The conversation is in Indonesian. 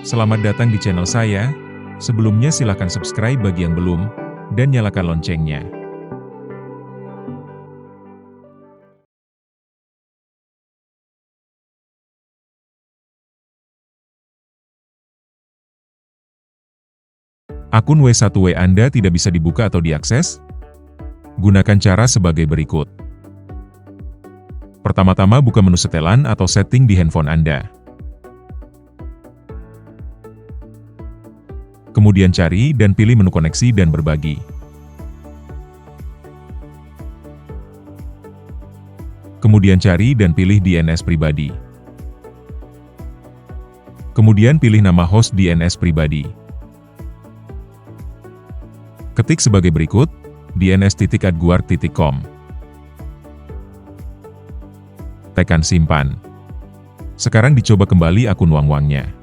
Selamat datang di channel saya. Sebelumnya silakan subscribe bagi yang belum, dan nyalakan loncengnya. Akun W1W Anda tidak bisa dibuka atau diakses? Gunakan cara sebagai berikut. Pertama-tama buka menu setelan atau setting di handphone Anda. Kemudian cari dan pilih menu koneksi dan berbagi. Kemudian cari dan pilih DNS pribadi. Kemudian pilih nama host DNS pribadi. Ketik sebagai berikut, dns.adguard.com. Tekan simpan. Sekarang dicoba kembali akun Wangwangnya.